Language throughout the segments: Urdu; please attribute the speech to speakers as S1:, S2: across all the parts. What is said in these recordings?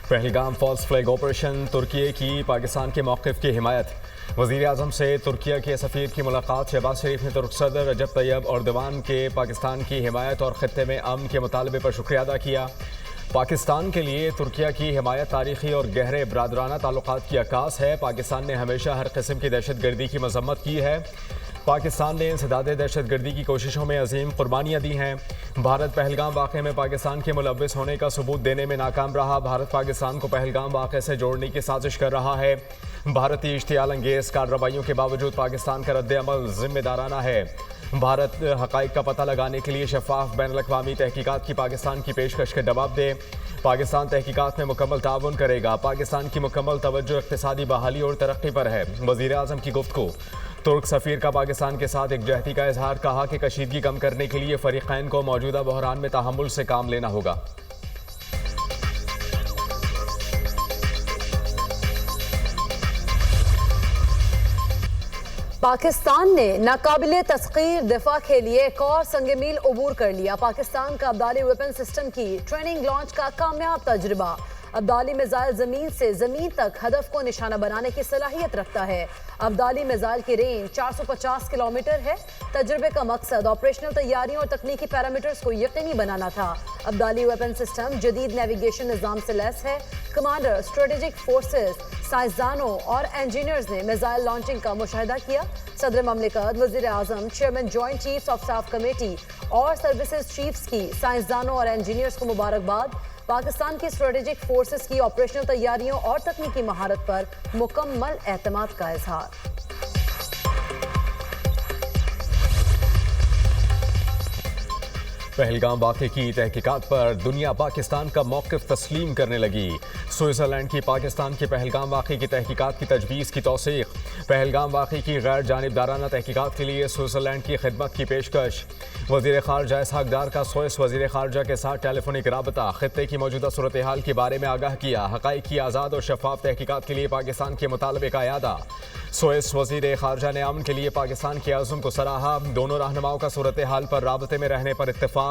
S1: پہلگام فالس فلیگ آپریشن، ترکی کی پاکستان کے موقف کی حمایت۔ وزیر اعظم سے ترکیہ کے سفیر کی ملاقات۔ شہباز شریف نے ترک صدر رجب طیب ایردوان کے پاکستان کی حمایت اور خطے میں امن کے مطالبے پر شکریہ ادا کیا۔ پاکستان کے لیے ترکیہ کی حمایت تاریخی اور گہرے برادرانہ تعلقات کی عکاس ہے۔ پاکستان نے ہمیشہ ہر قسم کی دہشت گردی کی مذمت کی ہے۔ پاکستان نے انسداد دہشت گردی کی کوششوں میں عظیم قربانیاں دی ہیں۔ بھارت پہلگام واقعے میں پاکستان کے ملوث ہونے کا ثبوت دینے میں ناکام رہا۔ بھارت پاکستان کو پہلگام واقعے سے جوڑنے کی سازش کر رہا ہے۔ بھارتی اشتعال انگیز کارروائیوں کے باوجود پاکستان کا رد عمل ذمہ دارانہ ہے۔ بھارت حقائق کا پتہ لگانے کے لیے شفاف بین الاقوامی تحقیقات کی پاکستان کی پیشکش کا جواب دے۔ پاکستان تحقیقات میں مکمل تعاون کرے گا۔ پاکستان کی مکمل توجہ اقتصادی بحالی اور ترقی پر ہے۔ وزیر اعظم کی گفتگو۔ ترک سفیر کا پاکستان کے ساتھ یکجہتی کا اظہار۔ کہا کہ کشیدگی کم کرنے کے لیے فریقین کو موجودہ بحران میں تحمل سے کام لینا ہوگا۔
S2: پاکستان نے ناقابل تسخیر دفاع کے لیے ایک اور سنگ میل عبور کر لیا۔ پاکستان کا ابدالی ویپن سسٹم کی ٹریننگ لانچ کا کامیاب تجربہ۔ ابدالی میزائل زمین سے زمین تک ہدف کو نشانہ بنانے کی صلاحیت رکھتا ہے۔ ابدالی میزائل کی رینج 450 کلومیٹر ہے۔ تجربے کا مقصد آپریشنل تیاریوں اور تکنیکی پیرامیٹرز کو یقینی بنانا تھا۔ ابدالی ویپن سسٹم جدید نیویگیشن نظام سے لیس ہے۔ کمانڈر، اسٹریٹجک فورسز، سائنسدانوں اور انجینئرز نے میزائل لانچنگ کا مشاہدہ کیا۔ صدر مملکت، وزیر اعظم، chairman joint chiefs of staff committee اور سروسز چیفز کی سائنسدانوں اور انجینئرز کو مبارکباد۔ پاکستان کی اسٹریٹجک فورسز کی آپریشنل تیاریوں اور تکنیکی مہارت پر مکمل اعتماد کا اظہار۔
S1: پہلگام واقعے کی تحقیقات پر دنیا پاکستان کا موقف تسلیم کرنے لگی۔ سوئٹزرلینڈ کی پاکستان کے پہلگام واقعے کی تحقیقات کی تجویز کی توثیق۔ پہلگام واقعے کی غیر جانبدارانہ تحقیقات کے لیے سوئٹزرلینڈ کی خدمت کی پیشکش۔ وزیر خارجہ اسحاق ڈار کا سوئس وزیر خارجہ کے ساتھ ٹیلی فونک رابطہ۔ خطے کی موجودہ صورتحال کے بارے میں آگاہ کیا۔ حقائق کی آزاد اور شفاف تحقیقات کے لیے پاکستان کے مطالبے کا اعادہ۔ سوئس وزیر خارجہ نے امن کے لیے پاکستان کے عزم کو سراہا۔ دونوں رہنماؤں کا صورتحال پر رابطے میں رہنے پر اتفاق۔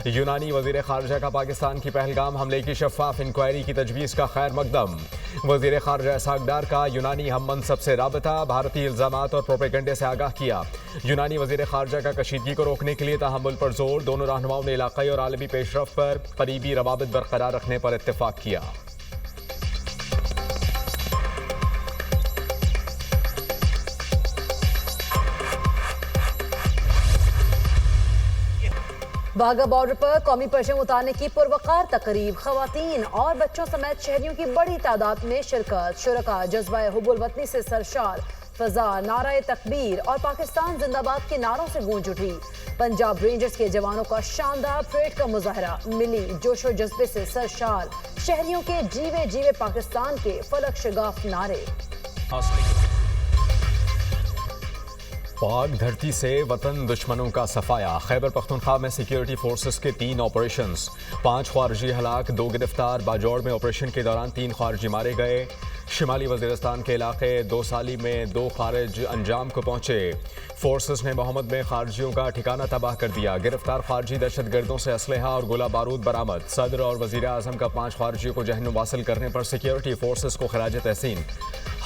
S1: یونانی وزیر خارجہ کا پاکستان کی پہلگام حملے کی شفاف انکوائری کی تجویز کا خیر مقدم۔ وزیر خارجہ اسحاق ڈار کا یونانی ہم منصب سے رابطہ۔ بھارتی الزامات اور پروپیگنڈے سے آگاہ کیا۔ یونانی وزیر خارجہ کا کشیدگی کو روکنے کے لیے تحمل پر زور۔ دونوں رہنماؤں نے علاقائی اور عالمی پیش رفت پر قریبی روابط برقرار رکھنے پر اتفاق کیا۔
S2: واگا بارڈر پر قومی پرچم اتارنے کی پروقار تقریب۔ خواتین اور بچوں سمیت شہریوں کی بڑی تعداد میں شرکت۔ شرکاء جذبہ حب الوطنی سے سرشار۔ فضا نعرہ تکبیر اور پاکستان زندہ باد کے نعروں سے گونج اٹھی۔ پنجاب رینجرز کے جوانوں کا شاندار پریڈ کا مظاہرہ۔ ملی جوش و جذبے سے سرشار شہریوں کے جیوے جیوے پاکستان کے فلک شگاف نعرے۔
S1: پاک دھرتی سے وطن دشمنوں کا صفایا۔ خیبر پختونخوا میں سیکیورٹی فورسز کے 3 آپریشنز، 5 خارجی ہلاک، 2 گرفتار۔ باجوڑ میں آپریشن کے دوران 3 خارجی مارے گئے۔ شمالی وزیرستان کے علاقے 2 سالی میں 2 خارج انجام کو پہنچے۔ فورسز نے محمد میں خارجیوں کا ٹھکانہ تباہ کر دیا۔ گرفتار خارجی دہشت گردوں سے اسلحہ اور گولہ بارود برآمد۔ صدر اور وزیر اعظم کا 5 خارجیوں کو جہنم واصل کرنے پر سیکیورٹی فورسز کو خراج تحسین۔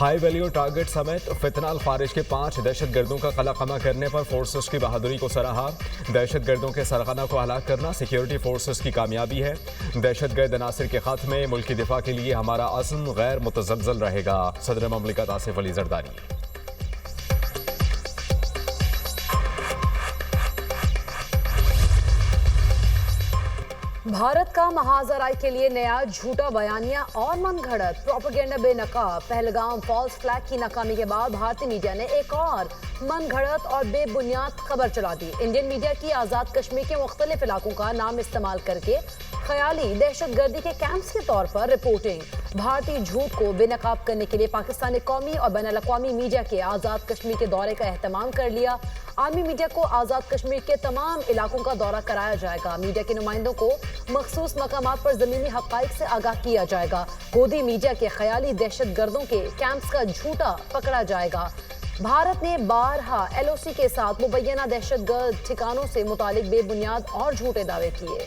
S1: ہائی ویلیو ٹارگٹ سمیت فتنہ الخارج کے 5 دہشت گردوں کا قلع قمع کرنے پر فورسز کی بہادری کو سراہا۔ دہشت گردوں کے سرغنہ کو ہلاک کرنا سیکیورٹی فورسز کی کامیابی ہے۔ دہشت گرد عناصر کے خاتمے، ملکی دفاع کے لیے ہمارا عزم غیر متزلزل رہے گا۔ صدر مملکت آصف علی زرداری۔
S2: بھارت کا محاذ رائے کے لیے نیا جھوٹا بیانیہ اور من گھڑت پروپیگنڈا بے نقاب۔ پہلگام فالس فلیگ کی ناکامی کے بعد بھارتی میڈیا نے ایک اور من گھڑت اور بے بنیاد خبر چلا دی۔ انڈین میڈیا کی آزاد کشمیر کے مختلف علاقوں کا نام استعمال کر کے خیالی دہشت گردی کے کیمپس کے طور پر رپورٹنگ۔ بھارتی جھوٹ کو بے نقاب کرنے کے لیے پاکستانی قومی اور بین الاقوامی میڈیا کے آزاد کشمیر کے دورے کا اہتمام کر لیا۔ عالمی میڈیا کو آزاد کشمیر کے تمام علاقوں کا دورہ کرایا جائے گا۔ میڈیا کے نمائندوں کو مخصوص مقامات پر زمینی حقائق سے آگاہ کیا جائے گا۔ گودی میڈیا کے خیالی دہشت گردوں کے کیمپس کا جھوٹا پکڑا جائے گا۔ بھارت نے بارہا ایل او سی کے ساتھ مبینہ دہشت گرد ٹھکانوں سے متعلق بے بنیاد اور جھوٹے دعوے کیے۔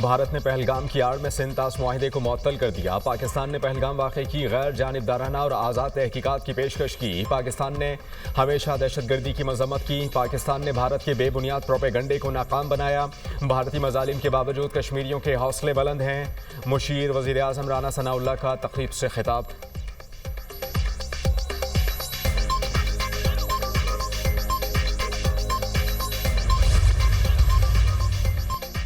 S1: بھارت نے پہلگام کی آڑ میں سنتاس معاہدے کو معطل کر دیا۔ پاکستان نے پہلگام واقعے کی غیر جانبدارانہ اور آزاد تحقیقات کی پیشکش کی۔ پاکستان نے ہمیشہ دہشت گردی کی مذمت کی۔ پاکستان نے بھارت کے بے بنیاد پروپیگنڈے کو ناکام بنایا۔ بھارتی مظالم کے باوجود کشمیریوں کے حوصلے بلند ہیں۔ مشیر وزیر اعظم رانا ثناء اللہ کا تقریب سے خطاب۔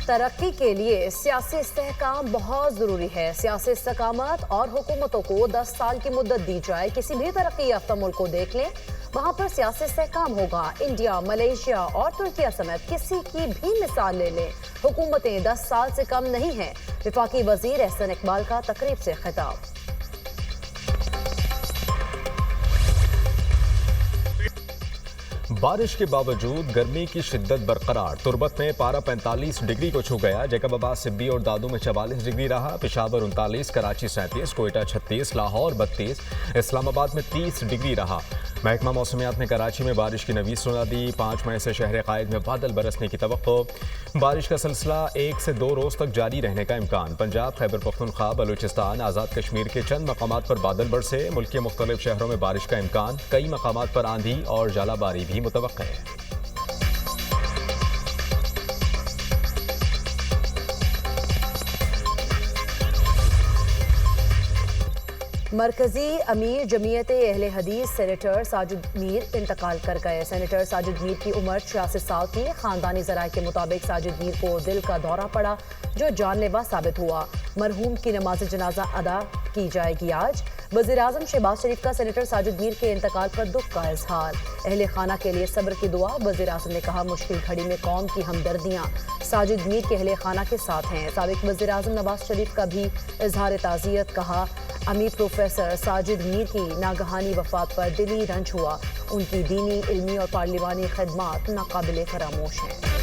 S2: ترقی کے لیے سیاسی استحکام بہت ضروری ہے۔ سیاسی استقامت اور حکومتوں کو 10 سال کی مدت دی جائے۔ کسی بھی ترقی یافتہ ملک کو دیکھ لیں، وہاں پر سیاسی استحکام ہوگا۔ انڈیا، ملیشیا اور ترکیہ سمیت کسی کی بھی مثال لے لیں، حکومتیں 10 سال سے کم نہیں ہیں۔ وفاقی وزیر احسن اقبال کا تقریب سے خطاب۔
S1: بارش کے باوجود گرمی کی شدت برقرار۔ تربت میں پارہ 45 ڈگری کو چھو گیا۔ جیکب آباد، سبی اور دادو میں 44 ڈگری رہا۔ پشاور 39، کراچی 37، کوئٹہ 36، لاہور 32، اسلام آباد میں 30 ڈگری رہا۔ محکمہ موسمیات نے کراچی میں بارش کی نوید سنا دی۔ 5 مئی سے شہر قائد میں بادل برسنے کی توقع۔ بارش کا سلسلہ 1 سے 2 روز تک جاری رہنے کا امکان۔ پنجاب، خیبر پختونخوا، بلوچستان، آزاد کشمیر کے چند مقامات پر بادل برسے۔ ملک کے مختلف شہروں میں بارش کا امکان۔ کئی مقامات پر آندھی اور ژالہ باری بھی متوقع ہے۔
S2: مرکزی امیر جمعیت اہل حدیث سینیٹر ساجد میر انتقال کر گئے۔ سینیٹر ساجد میر کی عمر 86 سال تھی۔ خاندانی ذرائع کے مطابق ساجد میر کو دل کا دورہ پڑا جو جان لیوا ثابت ہوا۔ مرحوم کی نماز جنازہ ادا کی جائے گی آج۔ وزیر اعظم شہباز شریف کا سینیٹر ساجد میر کے انتقال پر دکھ کا اظہار۔ اہل خانہ کے لیے صبر کی دعا۔ وزیر اعظم نے کہا مشکل گھڑی میں قوم کی ہمدردیاں ساجد میر کے اہل خانہ کے ساتھ ہیں۔ سابق وزیر اعظم نواز شریف کا بھی اظہار تعزیت۔ کہا امیر پروفیسر ساجد میر کی ناگہانی وفات پر دلی رنج ہوا۔ ان کی دینی، علمی اور پارلیمانی خدمات ناقابل فراموش ہیں۔